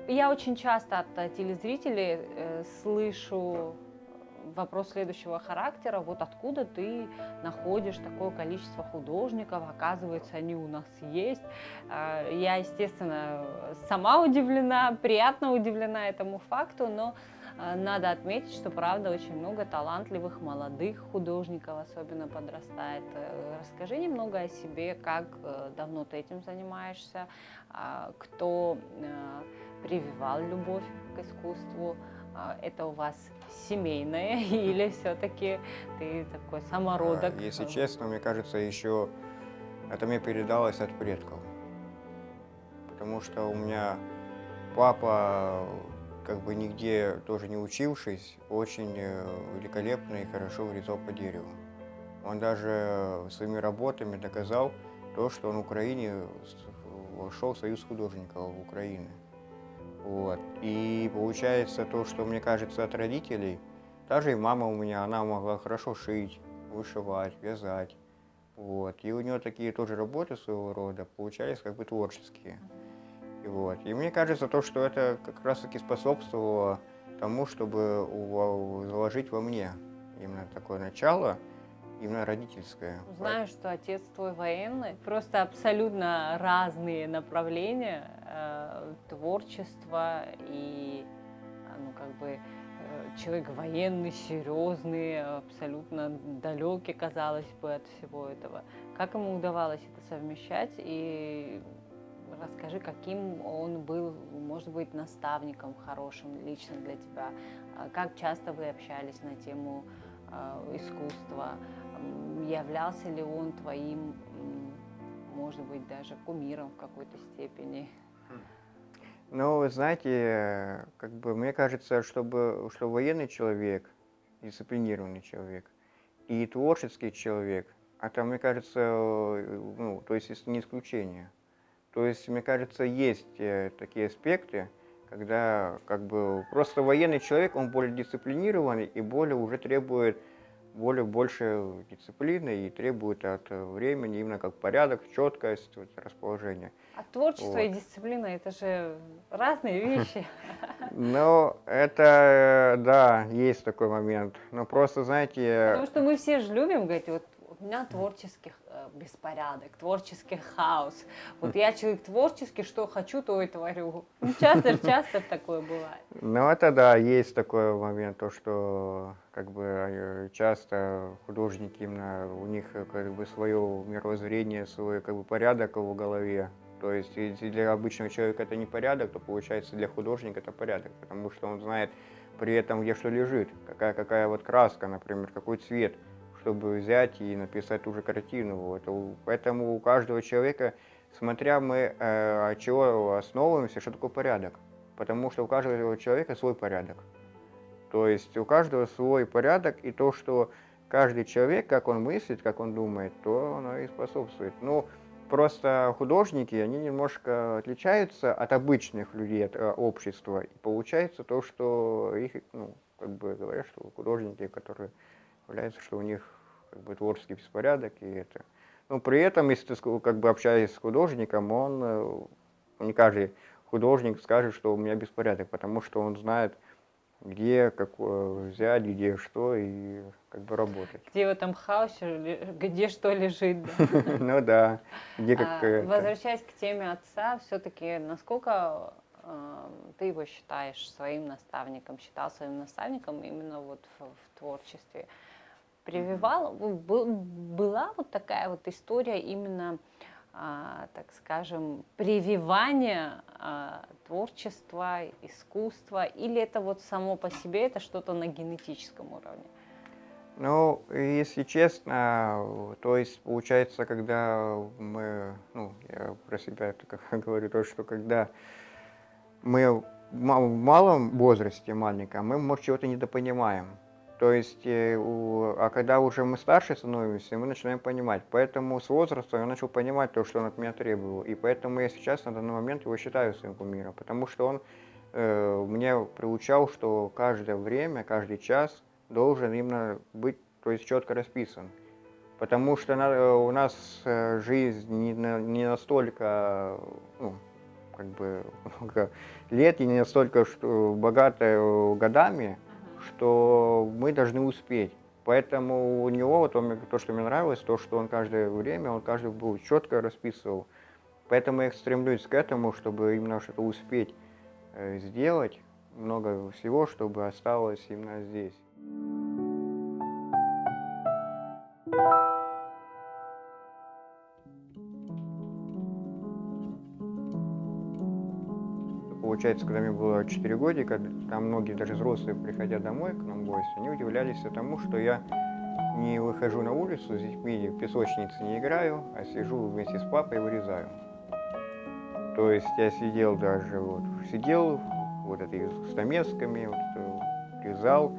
Я очень часто от телезрителей слышу вопрос следующего характера: вот откуда ты находишь такое количество художников, оказывается, они у нас есть. Я, естественно, сама удивлена, приятно удивлена этому факту, но надо отметить, что, правда, очень много талантливых молодых художников, особенно подрастает. Расскажи немного о себе, как давно ты этим занимаешься, кто прививал любовь к искусству. Это у вас семейное или все-таки ты такой самородок? Если честно, мне кажется, еще это мне передалось от предков. Потому что у меня папа, как бы нигде тоже не учившись, очень великолепно и хорошо вырезал по дереву. Он даже своими работами доказал то, что он в Украине вошел в Союз художников Украины. Вот. И получается то, что, мне кажется, от родителей, даже и мама у меня, она могла хорошо шить, вышивать, вязать. Вот. И у нее такие тоже работы своего рода получались как бы творческие. И, вот. И мне кажется, то, что это как раз-таки способствовало тому, чтобы заложить во мне именно такое начало, именно родительское. Знаю, что отец твой военный, просто абсолютно разные направления творчества и, ну, как бы, человек военный, серьезный, абсолютно далекий, казалось бы, от всего этого. Как ему удавалось это совмещать? И расскажи, каким он был, может быть, наставником хорошим лично для тебя? Как часто вы общались на тему искусства? Являлся ли он твоим, может быть, даже кумиром в какой-то степени? Ну, вы знаете, как бы мне кажется, что военный человек, дисциплинированный человек и творческий человек, это, мне кажется, ну, то есть это не исключение. То есть, мне кажется, есть такие аспекты, когда как бы просто военный человек, он более дисциплинированный и более уже требует более больше дисциплины и требует от времени именно как порядок, четкость, вот, расположение. А творчество и Вот. дисциплина — это же разные вещи. Но это, да, есть такой момент. Но просто, Потому знаете, что мы все же любим говорить: вот у меня творческий беспорядок, творческий хаос. Вот я человек творческий, что хочу, то и творю. Ну, часто такое бывает. ну это да, есть такой момент, то, что как бы часто художники именно у них как бы свое мировоззрение, свой как бы порядок в голове. То есть если для обычного человека это не порядок, то получается для художника это порядок, потому что он знает при этом, где что лежит, какая вот краска, например, какой цвет, чтобы взять и написать ту же картину. Вот. Поэтому у каждого человека, смотря мы от чего основываемся, что такое порядок. Потому что у каждого человека свой порядок. То есть у каждого свой порядок, и то, что каждый человек, как он мыслит, как он думает, то оно и способствует. Ну, просто художники, они немножко отличаются от обычных людей, от общества. И получается то, что их, ну, как бы говорят, что художники, которые являются, что у них как бы творческий беспорядок, и это. Но при этом, если ты как бы общаешься с художником, не каждый художник скажет, что у меня беспорядок, потому что он знает, где как взять, где что и как бы работать. Где в этом хаосе, где что лежит, да? Ну да, где как это. Возвращаясь к теме отца, все-таки насколько ты его считаешь своим наставником, считал своим наставником именно вот в творчестве? Прививал, была вот такая вот история именно, так скажем, прививания творчества, искусства, или это вот само по себе, это что-то на генетическом уровне? Ну, если честно, то есть получается, когда мы, ну, я про себя только говорю, то, что когда мы в малом возрасте, маленьком, мы, может, чего-то недопонимаем. То есть, а когда уже мы старше становимся, мы начинаем понимать. Поэтому с возрастом я начал понимать то, что он от меня требовал. И поэтому я сейчас на данный момент его считаю своим кумиром. Потому что он мне приучал, что каждое время, каждый час должен именно быть, то есть четко расписан. Потому что у нас жизнь не настолько, ну, как бы много лет и не настолько что богатая годами, что мы должны успеть. Поэтому у него, вот то, что мне нравилось, то, что он каждое время, он каждый был четко расписывал. Поэтому я стремлюсь к этому, чтобы именно что-то успеть сделать, много всего, чтобы осталось именно здесь. Получается, когда мне было 4 годика, там многие даже взрослые, приходя домой к нам в гости, они удивлялись тому, что я не выхожу на улицу с детьми, в песочнице не играю, а сижу вместе с папой и вырезаю. То есть я сидел даже, вот этой стамесками, резал,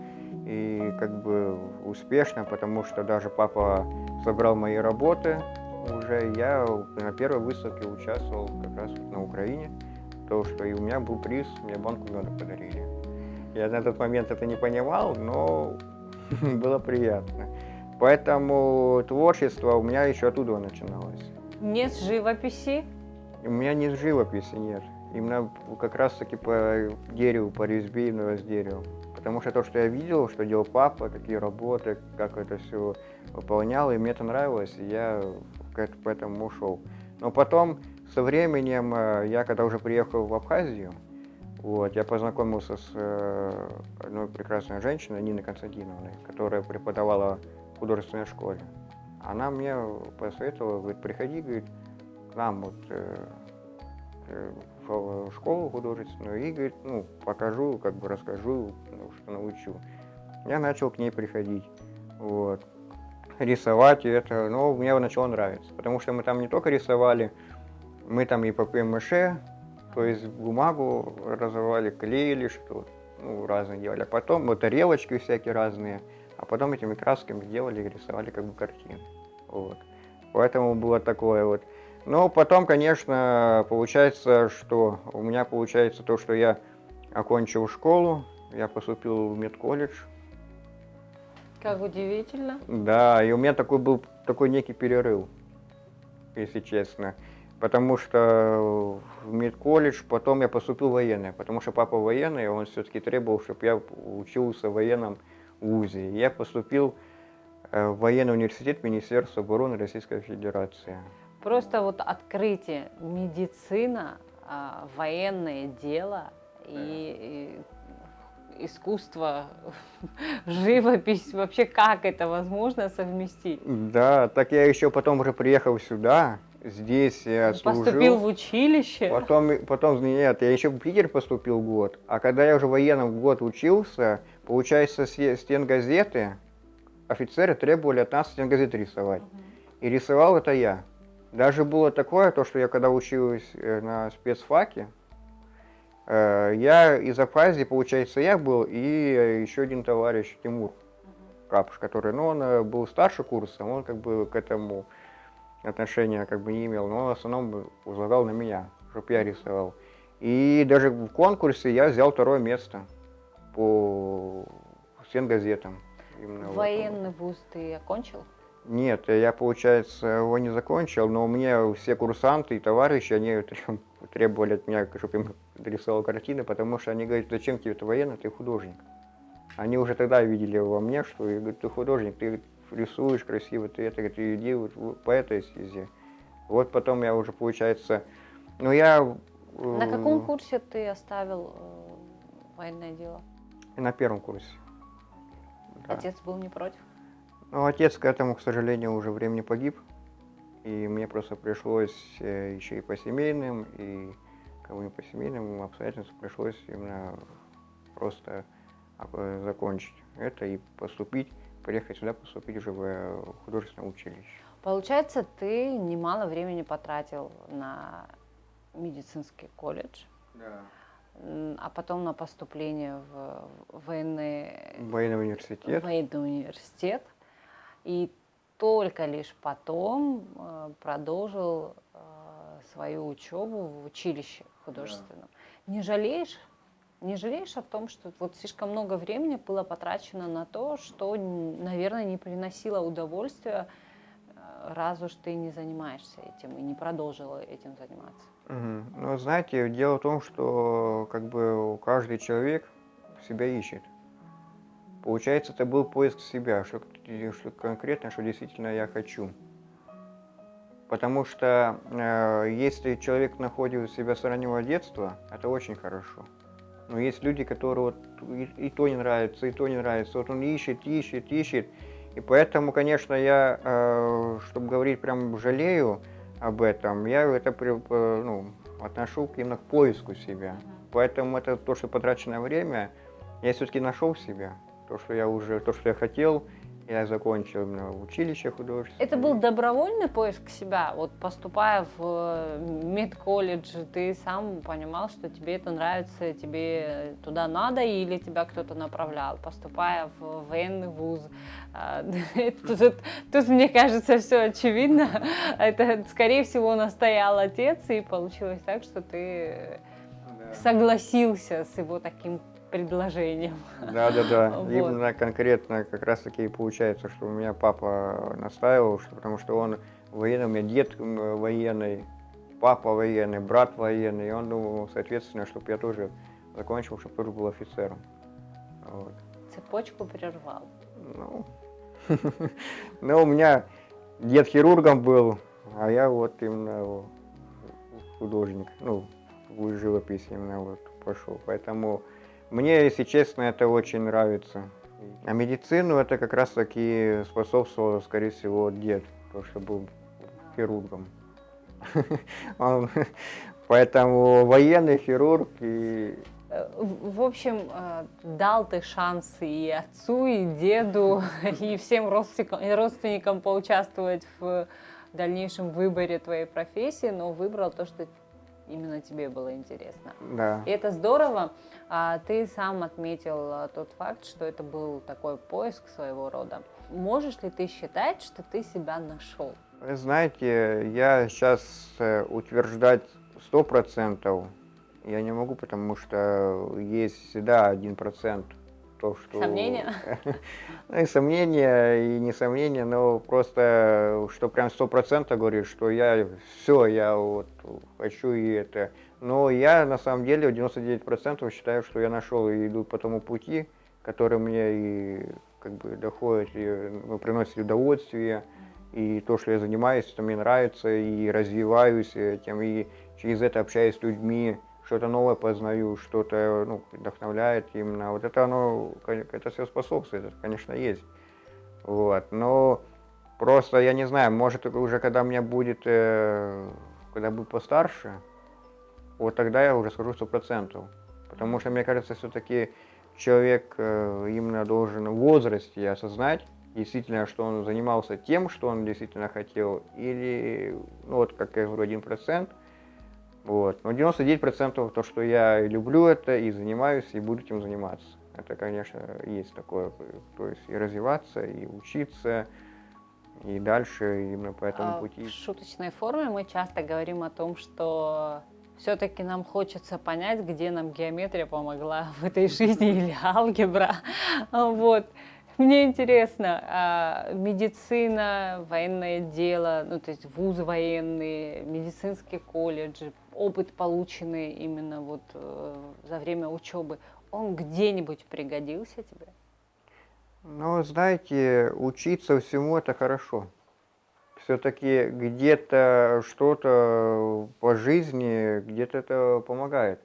и как бы успешно, потому что даже папа собрал мои работы уже, я на первой выставке участвовал как раз на Украине, то, что и у меня был приз, мне банку меда подарили. Я на тот момент это не понимал, но было приятно. Поэтому творчество у меня еще оттуда начиналось. Не с живописи? У меня не с живописи, нет. Именно как раз-таки по дереву, по резьбе именно с деревом. Потому что то, что я видел, что делал папа, какие работы, как это все выполнял, и мне это нравилось, и я к этому ушел. Но потом, со временем, я когда уже приехал в Абхазию, я познакомился с одной прекрасной женщиной, Ниной Константиновной, которая преподавала в художественной школе. Она мне посоветовала, говорит, приходи, говорит, к нам в школу художественную и, говорит, покажу, как бы расскажу, что научу. Я начал к ней приходить, рисовать, и это, мне начало нравиться, потому что мы там не только рисовали, мы там и по ПМШ, то есть бумагу разрывали, клеили, что разные делали, а потом тарелочки всякие разные, а потом этими красками делали и рисовали как бы картины. Поэтому было такое . Но потом, конечно, получается, что у меня получается то, что я окончил школу, я поступил в медколледж. Как удивительно. Да, и у меня был такой некий перерыв, если честно. Потому что в медколледж потом я поступил в военный, потому что папа военный, он все-таки требовал, чтобы я учился в военном вузе. И я поступил в военный университет Министерства обороны Российской Федерации. Просто открытие, медицина, военное дело и искусство, живопись, вообще как это возможно совместить? Да, так я еще потом уже приехал сюда, здесь я служил. Поступил в училище? Потом, нет, я еще в Питер поступил год, а когда я уже в военном год учился, получается, стенгазеты, офицеры требовали от нас стенгазеты рисовать. И рисовал это я. Даже было такое, то, что я когда учился на спецфаке, я из Абхазии, получается, я был, и еще один товарищ, Тимур Капш, который, он был старше курса, он как бы к этому отношения как бы не имел, но он в основном возлагал на меня, чтобы я рисовал. И даже в конкурсе я взял 2-е место по стенгазетам. Военный вуз ты окончил? Нет, я, получается, его не закончил, но у меня все курсанты и товарищи, они требовали от меня, чтобы им рисовал картины, потому что они говорят, зачем тебе это военный, ты художник. Они уже тогда видели во мне, что я говорю, ты художник, ты рисуешь красиво, ты иди по этой стезе. Потом я уже, получается, На каком курсе ты оставил военное дело? На 1-м курсе. Да. Отец был не против? Отец к этому, к сожалению, уже времени погиб, и мне просто пришлось еще и по семейным, и не по семейным обстоятельствам пришлось именно просто закончить это и приехать сюда, поступить уже в художественное училище. Получается, ты немало времени потратил на медицинский колледж, да, а потом на поступление в военный университет. И только лишь потом продолжил свою учебу в училище художественном. Да. Не жалеешь о том, что слишком много времени было потрачено на то, что, наверное, не приносило удовольствия раз уж ты не занимаешься этим и не продолжила этим заниматься? Мгм. Ну, знаете, дело в том, что как бы каждый человек себя ищет. Получается, это был поиск себя, что конкретно, что действительно я хочу. Потому что если человек находит себя с раннего детства, это очень хорошо. Но есть люди, которые вот и то не нравится, и то не нравится. Вот он ищет, ищет, ищет. И поэтому, конечно, я, чтобы говорить прям жалею об этом, я это ну, отношу именно к поиску себя. Поэтому это то, что потраченное время, я все-таки нашел себя. То, что я хотел, я закончил именно училище художественное. Это был добровольный поиск себя? Вот поступая в медколледж, ты сам понимал, что тебе это нравится, тебе туда надо, или тебя кто-то направлял? Поступая в военный вуз, тут, мне кажется, все очевидно. Это, скорее всего, настоял отец, и получилось так, что ты согласился с его таким предложением. Да. Вот. Именно конкретно как раз таки и получается, что у меня папа настаивал, потому что он военный, у меня дед военный, папа военный, брат военный, и он думал, соответственно, чтобы я тоже закончил, чтобы тоже был офицером. Вот. Цепочку прервал. Ну, ну, у меня дед хирургом был, а я вот именно художник, ну, в живописи именно вот пошел. Поэтому мне, если честно, это очень нравится. А медицину это как раз таки способствовал, скорее всего, дед, потому что был хирургом. Поэтому военный хирург и... В общем, дал ты шанс и отцу, и деду, и всем родственникам поучаствовать в дальнейшем выборе твоей профессии, но выбрал то, что именно тебе было интересно. Да. И это здорово. Ты сам отметил тот факт, что это был такой поиск своего рода. Можешь ли ты считать, что ты себя нашел? Вы знаете, я сейчас утверждать 100% я не могу, потому что есть всегда 1%. То, что... Сомнения? Ну и сомнения, и не сомнения, но просто, что прям 100% говорит, что я все, я вот хочу и это. Но я на самом деле 99% считаю, что я нашел и иду по тому пути, который мне и как бы доходит, и приносит удовольствие, и то, что я занимаюсь, это мне нравится, и развиваюсь этим, и через это общаюсь с людьми, что-то новое познаю, что-то вдохновляет именно. Вот это оно, это все способствует, это, конечно, есть. Вот. Но просто, я не знаю, может, уже когда мне будет, когда буду постарше, вот тогда я уже скажу 100%. Потому что, мне кажется, все-таки человек именно должен в возрасте осознать, действительно, что он занимался тем, что он действительно хотел, или, ну вот, как я говорю, 1%. Вот. Но 99% то, что я люблю это, и занимаюсь, и буду этим заниматься. Это, конечно, есть такое, то есть и развиваться, и учиться, и дальше именно по этому пути. В шуточной форме мы часто говорим о том, что все-таки нам хочется понять, где нам геометрия помогла в этой жизни или алгебра. Вот. Мне интересно, медицина, военное дело, ну то есть вузы военные, медицинские колледжи, опыт, полученный именно вот за время учебы, он где-нибудь пригодился тебе? Ну, знаете, учиться всему это хорошо. Все-таки где-то что-то по жизни, где-то это помогает.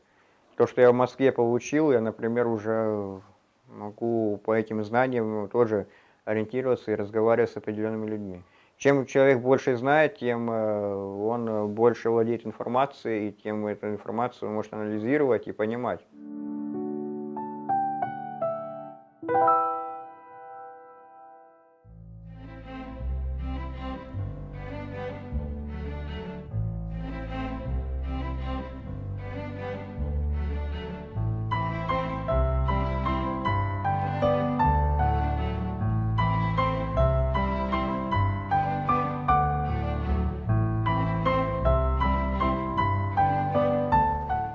То, что я в Москве получил, я, например, уже могу по этим знаниям тоже ориентироваться и разговаривать с определенными людьми. Чем человек больше знает, тем он больше владеет информацией, и тем эту информацию он может анализировать и понимать.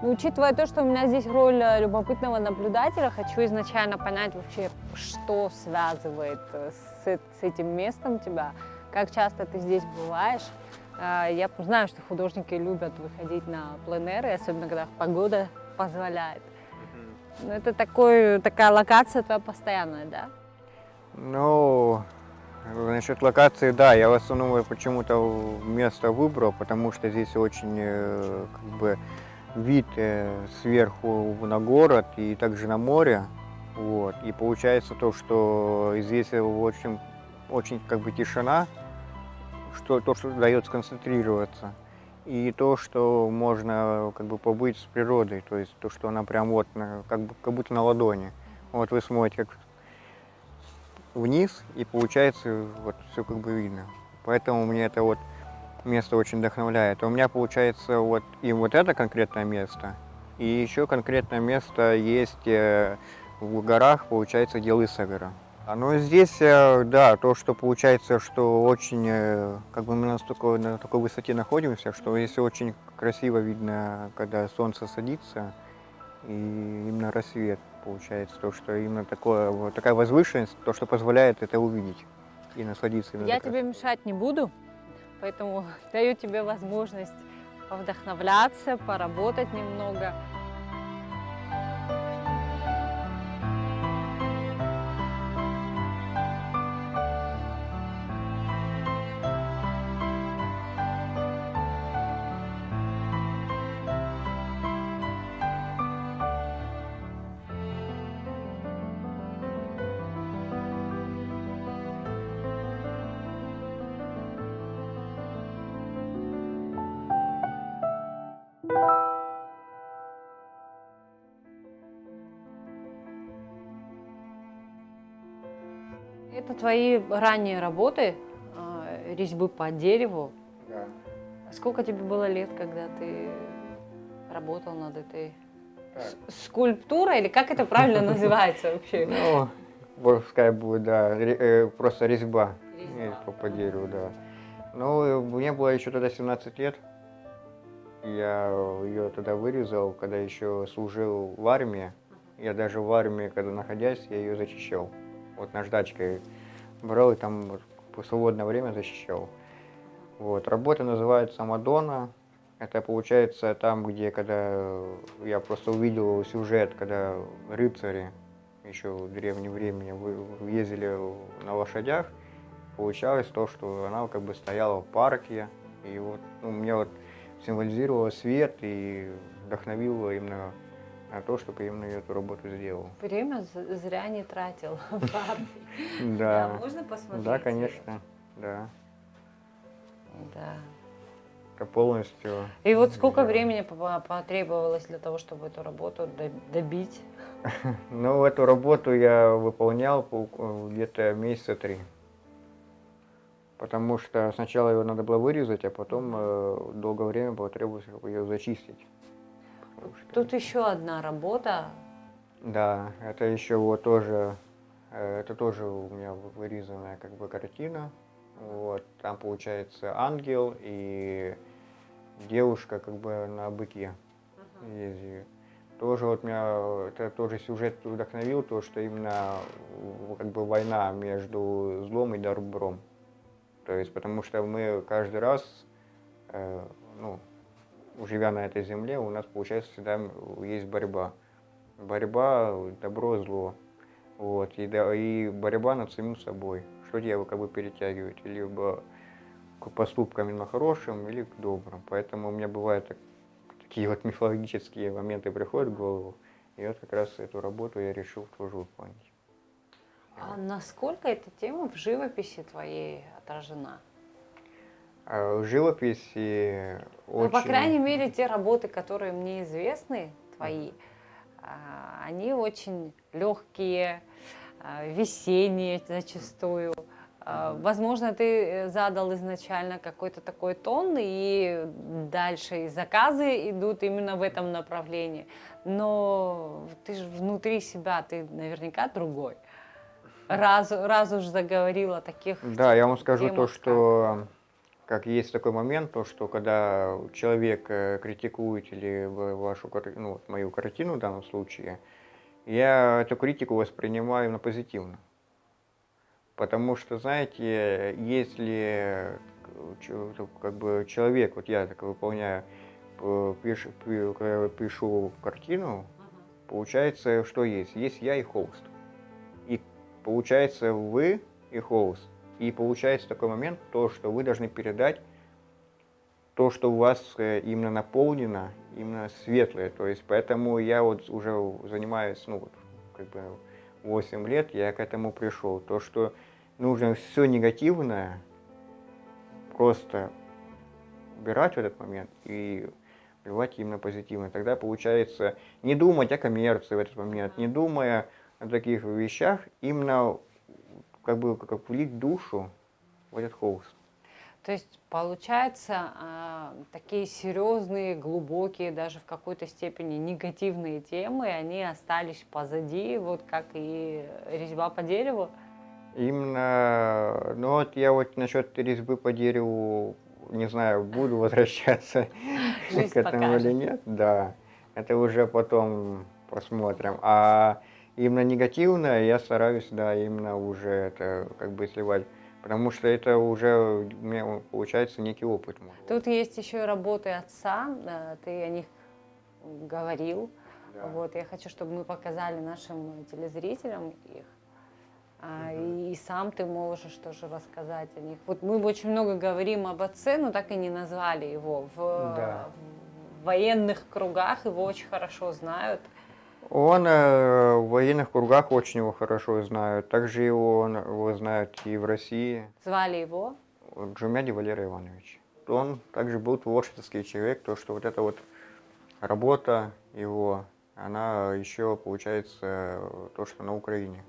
Учитывая то, что у меня здесь роль любопытного наблюдателя, хочу изначально понять вообще, что связывает с этим местом тебя, Как часто ты здесь бываешь? Я знаю, что художники любят выходить на пленэры, особенно когда погода позволяет. Но это такая локация твоя постоянная, да? Ну, насчет локации, да, я в основном почему-то место выбрал, потому что здесь очень как бы вид сверху на город и также на море. Вот. И получается то, что здесь очень, очень как бы тишина, что дает сконцентрироваться. И то, что можно как бы побыть с природой, то есть то, что она прям вот как будто на ладони. Вот вы смотрите как вниз, и получается вот все как бы видно. Поэтому мне это вот место очень вдохновляет. У меня получается вот и вот это конкретное место, и еще конкретное место есть в горах, получается, где Лысая гора. Ну, здесь, да, то, что получается, что очень, как бы мы на такой высоте находимся, что здесь очень красиво видно, когда солнце садится, и именно рассвет получается, то, что именно такое, вот такая возвышенность, то, что позволяет это увидеть и насладиться именно Я этой тебе мешать не буду, поэтому даю тебе возможность повдохновляться, поработать немного. Это твои ранние работы, резьбы по дереву. Да. Сколько тебе было лет, когда ты работал над этой Так. скульптурой, или как это правильно называется вообще? Ну, пускай будет, да, просто резьба, по дереву, да. Ну, мне было еще тогда 17 лет. Я ее тогда вырезал, когда еще служил в армии. Я даже в армии, когда находясь, я ее зачищал. Вот наждачкой брал и там вот в свободное время защищал. Вот. Работа называется Мадонна. Это получается там, где когда я просто увидел сюжет, когда рыцари еще в древнем времени ездили на лошадях. Получалось то, что она как бы стояла в парке. И вот мне вот символизировала свет и вдохновила именно на то, чтобы я именно эту работу сделал. Время зря не тратил в армии. Да, можно посмотреть? да, конечно, да. Да. Это полностью. И вот сколько сделал. времени потребовалось для того, чтобы эту работу добить? Ну, эту работу я выполнял где-то месяца 3. Потому что сначала ее надо было вырезать, а потом долгое время потребовалось ее зачистить. Тут еще одна работа. Да, это еще вот тоже, это тоже у меня вырезанная как бы картина. Вот, там получается ангел и девушка как бы на быке ездит. Тоже вот меня это тоже сюжет вдохновил, то что именно как бы война между злом и добром. То есть потому что мы каждый раз, ну, живя на этой земле, у нас получается всегда есть борьба. Борьба, добро, зло. Вот, и борьба над самим собой. Что тебя как бы перетягивает, либо к поступкам именно хорошим, или к добрым. Поэтому у меня бывают такие вот мифологические моменты приходят в голову. И вот как раз эту работу я решил тоже выполнить. А насколько эта тема в живописи твоей отражена? А в живописи Ну, по очень... крайней мере, те работы, которые мне известны, твои, они очень легкие, весенние зачастую. Возможно, ты задал изначально какой-то такой тон, и дальше и заказы идут именно в этом направлении. Но ты же внутри себя, ты наверняка другой. Раз уж заговорил о таких Да, я вам скажу то, темах, что как есть такой момент, то что когда человек критикует или вашу, ну, вот мою картину в данном случае, я эту критику воспринимаю именно позитивно. Потому что, знаете, если как бы человек, вот я так выполняю, когда я пишу картину, получается, что есть? Есть я и холст. И получается вы и холст. И получается такой момент, то, что вы должны передать то, что у вас именно наполнено, именно светлое. То есть поэтому я вот уже занимаюсь, ну вот, как бы 8 лет, я к этому пришел. То, что нужно все негативное просто убирать в этот момент и вливать именно позитивно. Тогда получается не думать о коммерции в этот момент, не думая о таких вещах, именно как бы как влить душу в этот холст. То есть, получается, такие серьезные, глубокие, даже в какой-то степени негативные темы, они остались позади, вот как и резьба по дереву. Именно, ну вот я вот насчет резьбы по дереву, не знаю, буду возвращаться Жизнь к этому или покажет. нет, да, это уже потом посмотрим. А именно негативное я стараюсь, да, именно уже это как бы сливать, потому что это уже у меня получается некий опыт мой. Тут есть еще и работы отца, ты о них говорил. Да. Вот, я хочу, чтобы мы показали нашим телезрителям их. И сам ты можешь тоже рассказать о них. Вот мы очень много говорим об отце, но так и не назвали его. Да. В военных кругах его очень хорошо знают. Он в военных кругах очень его хорошо знают, также его знают и в России. Звали его. Джумяди Валерий Иванович. Он также был творческий человек, то что вот эта вот работа его, она еще получается то, что на Украине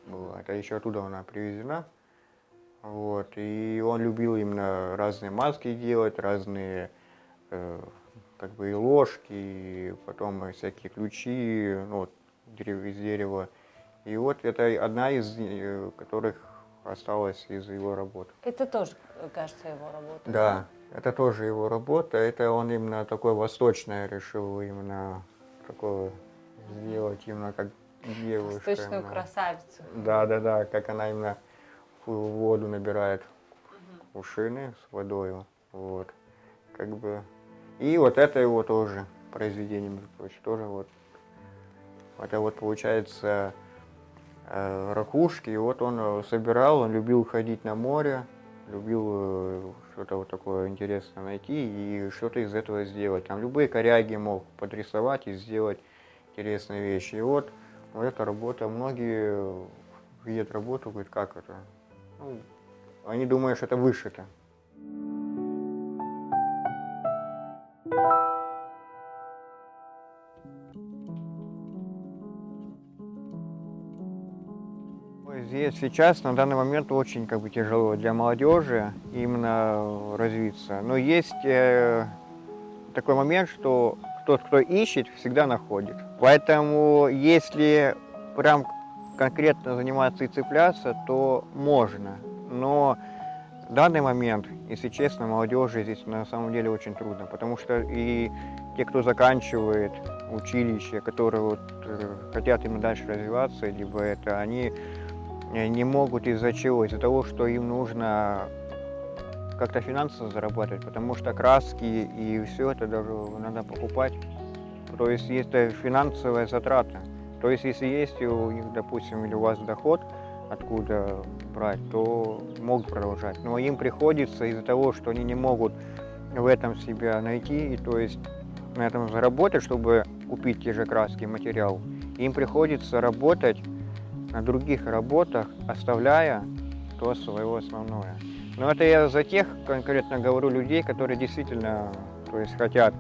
было. Это еще оттуда она привезена. Вот. И он любил именно разные маски делать, разные как бы и ложки, и потом всякие ключи, ну, вот, из дерева. И вот это одна из которых осталась из его работы. Это тоже, кажется, его работа. Да, это тоже его работа. Это он именно такое восточное решил именно такое сделать, именно как девушка. Восточную именно. красавицу. Да, как она именно воду набирает кувшины с водой. Вот. Как бы. И вот это его тоже произведение, между прочим, тоже вот. Это вот получается ракушки, и вот он собирал, он любил ходить на море, любил что-то вот такое интересное найти и что-то из этого сделать. Там любые коряги мог подрисовать и сделать интересные вещи. И вот эта работа, многие видят работу, говорят, как это? Ну, они думают, что это вышито. Здесь сейчас на данный момент очень как бы тяжело для молодежи именно развиться. Но есть такой момент, что тот, кто ищет, всегда находит. Поэтому если прям конкретно заниматься и цепляться, то можно. Но в данный момент, если честно, молодежи здесь на самом деле очень трудно, потому что и те, кто заканчивает училище, которые вот, хотят именно дальше развиваться, либо это они не могут из-за чего? Из-за того, что им нужно как-то финансово зарабатывать, потому что краски и все это даже надо покупать. То есть это финансовая затрата. То есть если есть у них, допустим, или у вас доход, откуда брать, то могут продолжать. Но им приходится из-за того, что они не могут в этом себя найти, и то есть на этом заработать, чтобы купить те же краски, материал, им приходится работать на других работах, оставляя то свое основное. Но это я за тех конкретно говорю людей, которые действительно, то есть хотят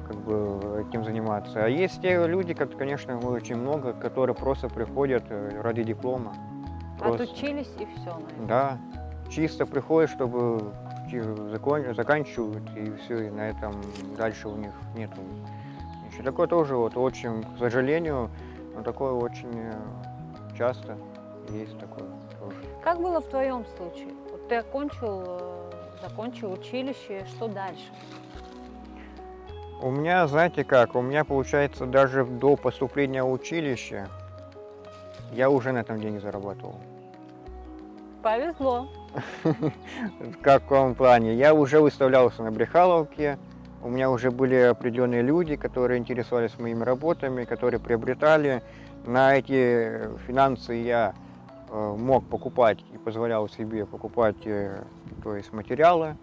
как бы этим заниматься. А есть те люди, конечно, очень много, которые просто приходят ради диплома. Просто. Отучились и все. Да, чисто приходят, чтобы заканчивают и все, и на этом дальше у них нету ничего. Такое тоже вот очень, к сожалению, но такое очень часто есть такое тоже. Как было в твоем случае? Вот ты закончил училище, что дальше? У меня, знаете как, у меня получается даже до поступления в училище я уже на этом деньги зарабатывал. Повезло. В каком плане? Я уже выставлялся на Брехаловке, у меня уже были определенные люди, которые интересовались моими работами, которые приобретали. На эти финансы я мог покупать и позволял себе покупать то есть материалы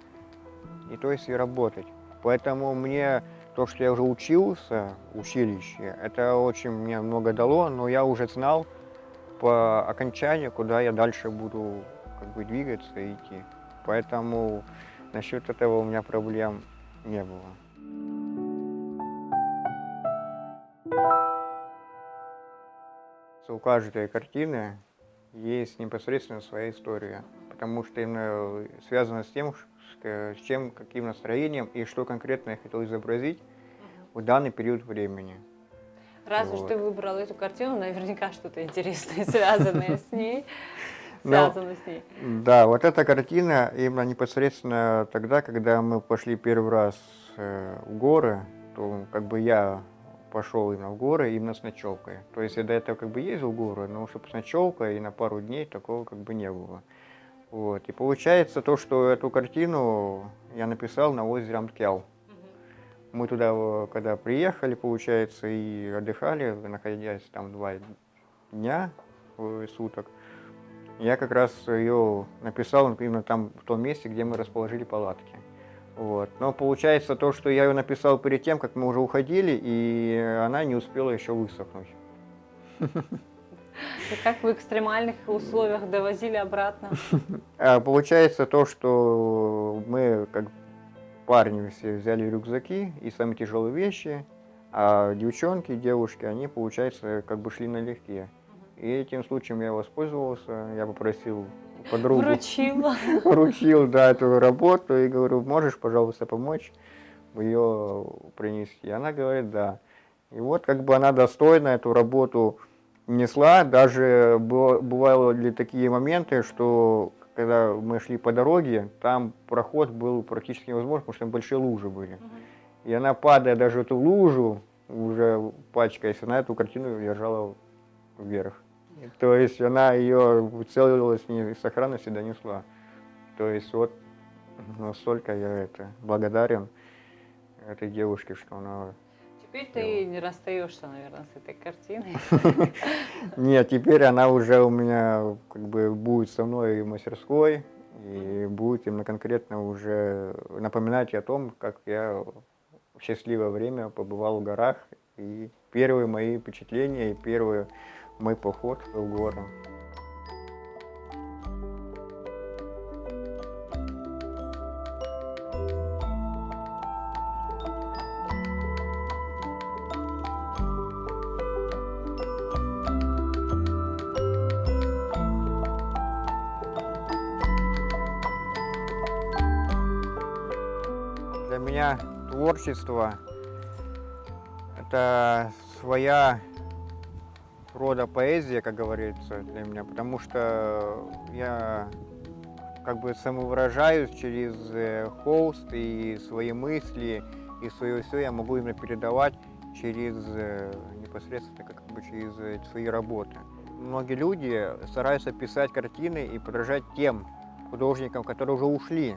и то есть и работать. Поэтому мне то, что я уже учился в училище, это очень мне много дало, но я уже знал по окончанию, куда я дальше буду как бы двигаться и идти. Поэтому насчет этого у меня проблем не было. У каждой картины есть непосредственно своя история, потому что именно связано с тем, с чем, каким настроением и что конкретно я хотел изобразить в данный период времени. Раз уж Вот. ты выбрал эту картину, наверняка что-то интересное, связанное с ней. Ну, Связано с ней. Да, вот эта картина именно непосредственно тогда, когда мы пошли первый раз в горы, то как бы я пошел именно в горы именно с ночевкой. То есть я до этого как бы ездил в горы, но чтобы с ночевкой и на пару дней такого как бы не было. Вот. И получается то, что эту картину я написал на озере Амкял. Мы туда, когда приехали, получается, и отдыхали, находясь там 2 дня суток, я как раз ее написал именно там, в том месте, где мы расположили палатки. Вот. Но получается то, что я ее написал перед тем, как мы уже уходили, и она не успела еще высохнуть. И как в экстремальных условиях довозили обратно? Получается то, что мы как парни все взяли рюкзаки и самые тяжелые вещи, а девушки, они, получается, как бы шли налегке. И этим случаем я воспользовался, я попросил подругу, вручил, да, эту работу и говорю, можешь, пожалуйста, помочь ее принести? И она говорит, да. И вот как бы она достойно эту работу несла, даже бывали такие моменты, что когда мы шли по дороге, там проход был практически невозможен, потому что там большие лужи были. И она, падая даже в эту лужу, уже пачкаясь, она эту картину держала вверх. То есть она ее целилась не с сохранности донесла. То есть вот настолько я благодарен этой девушке, что она... Теперь ты не расстаешься, наверное, с этой картиной. Нет, теперь она уже у меня как бы будет со мной в мастерской и будет именно конкретно уже напоминать о том, как я в счастливое время побывал в горах и первые мои впечатления и первый мой поход в горы. Для меня творчество – это своя рода поэзия, как говорится, для меня, потому что я как бы самовыражаюсь через холст и свои мысли, и свое все я могу именно передавать через непосредственно как бы через свои работы. Многие люди стараются писать картины и подражать тем художникам, которые уже ушли.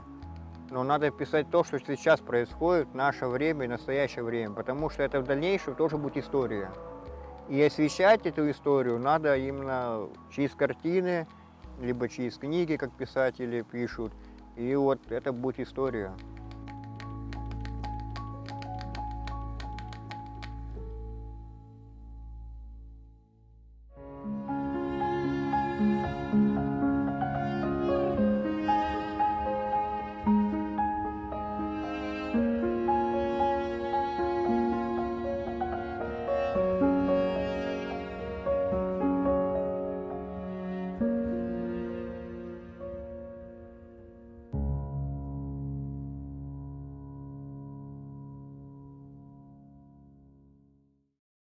Но надо писать то, что сейчас происходит в наше время и настоящее время, потому что это в дальнейшем тоже будет история. И освещать эту историю надо именно через картины, либо через книги, как писатели пишут. И вот это будет история.